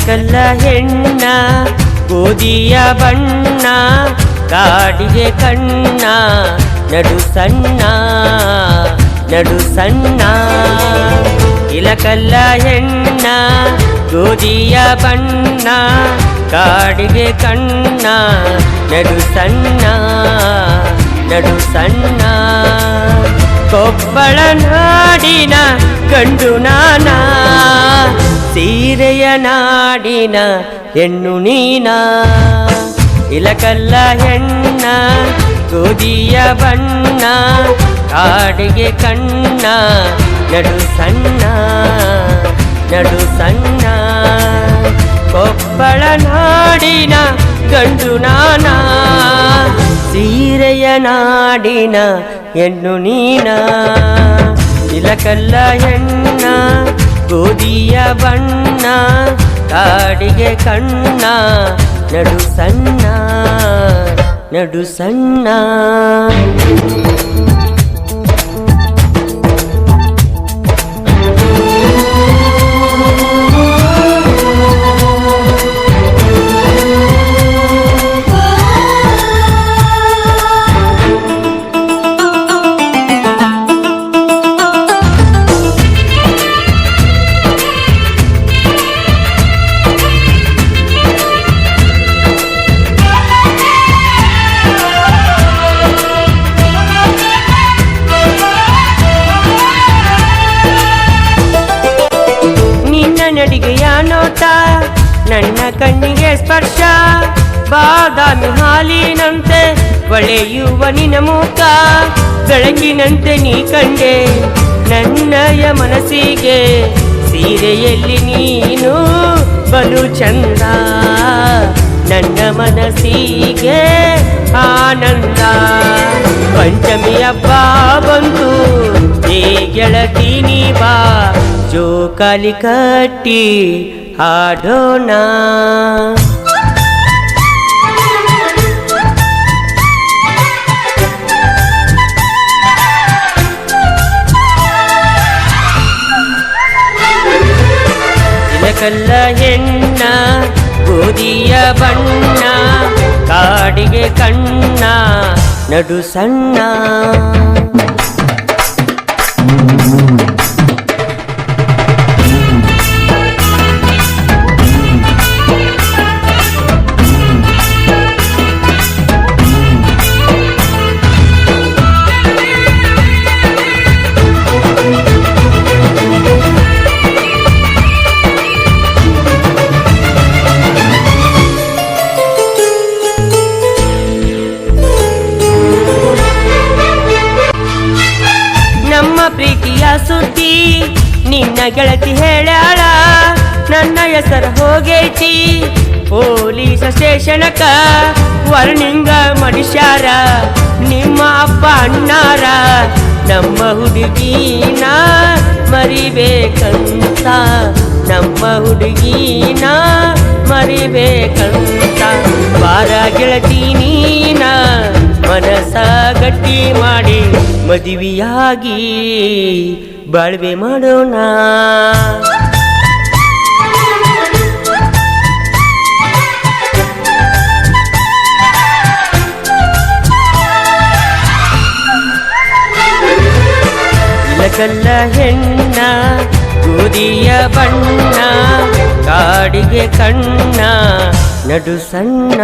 ಇಲಕಲ್ಲ ಹೆಣ್ಣ ಗೋಧಿಯ ಬಣ್ಣ ಕಾಡಿಗೆ ಕಣ್ಣ ನಡು ಸಣ್ಣ ನಡು ಸಣ್ಣ ಇಲಕಲ್ಲ ಹೆಣ್ಣ ಗೋಧಿಯ ಬಣ್ಣ ಕಾಡಿಗೆ ಕಣ್ಣ ನಡು ಸಣ್ಣ ನಡು ಸಣ್ಣ ಕೊಪ್ಪಳ ನಾಡಿನ ಗಂಡು ನಾನಾ ಸೀರೆಯ ನಾಡಿನ ಹೆಣ್ಣು ನೀನಾ ಇಲಕಲ್ಲ ಹೆಣ್ಣ ಗೋಧಿಯ ಬಣ್ಣ ಕಾಡಿಗೆ ಕಣ್ಣ ನಡು ಸಣ್ಣ ನಡು ಸಣ್ಣ ಕೊಪ್ಪಳ ನಾಡಿನ ಗಂಡು ನಾನಾ ಸೀರೆಯ ನಾಡಿನ ಹೆಣ್ಣು ನೀನಾ ಇಲಕಲ್ಲ ಹೆಣ್ಣ ಗೋಧಿಯ ಬಣ್ಣ ಕಾಡಿಗೆ ಕಣ್ಣ ನಡು ಸಣ್ಣ ನಡು ಸಣ್ಣ ನಡಿಗೆಯ ನೋಟ ನನ್ನ ಕಣ್ಣಿಗೆ ಸ್ಪರ್ಶ ಬಾದಾಮಿ ಹಾಲಿನಂತೆ ಹೊಳೆಯುವ ನಿನ ಮುಖ ಬೆಳಕಿನಂತೆ ನೀ ಕಂಡೆ ನನ್ನಯ ಮನಸ್ಸಿಗೆ ಸೀರೆಯಲ್ಲಿ ನೀನು ಬಲು ಚಂದ ನನ್ನ ಮನಸ್ಸಿಗೆ ಆನಂದ ಪಂಚಮಿ ಹಬ್ಬ ಬಂತು ಏ ಗೆಳತಿ ನೀ ಬಾ ಜೋಕಾಲಿ ಕಟ್ಟಿ ಹಾಡೋಣ ಇಲಕಲ್ಲ ಹೆಣ್ಣ ಗೋಧಿಯ ಬಣ್ಣ ಕಾಡಿಗೆ ಕಣ್ಣ ನಡು ಸಣ್ಣ ಪ್ರೀತಿಯ ಸುದ್ದಿ ನಿನ್ನ ಗೆಳತಿ ಹೇಳ್ಯಾಳ ನನ್ನ ಹೆಸರು ಹೋಗೈತಿ ಪೊಲೀಸ್ ಸ್ಟೇಷನಕ ವರ್ಣಿಂಗ ಮನುಷ್ಯಾರ ನಿಮ್ಮ ಅಪ್ಪ ಅಣ್ಣಾರ ನಮ್ಮ ಹುಡುಗಿನ ಮರಿಬೇಕಂತ ನಮ್ಮ ಹುಡುಗಿನ ಮರಿಬೇಕಂತ ಬಾರ ಗೆಳತಿ ನೀನ ಮನಸ ಗಟ್ಟಿ ಮಾಡಿ ಮದುವೆಯಾಗಿ ಬಾಳ್ವೆ ಮಾಡೋಣ ಇಲಕಲ್ಲ ಹೆಣ್ಣ ಗೋಧಿಯ ಬಣ್ಣ ಕಾಡಿಗೆ ಕಣ್ಣ ನಡು ಸಣ್ಣ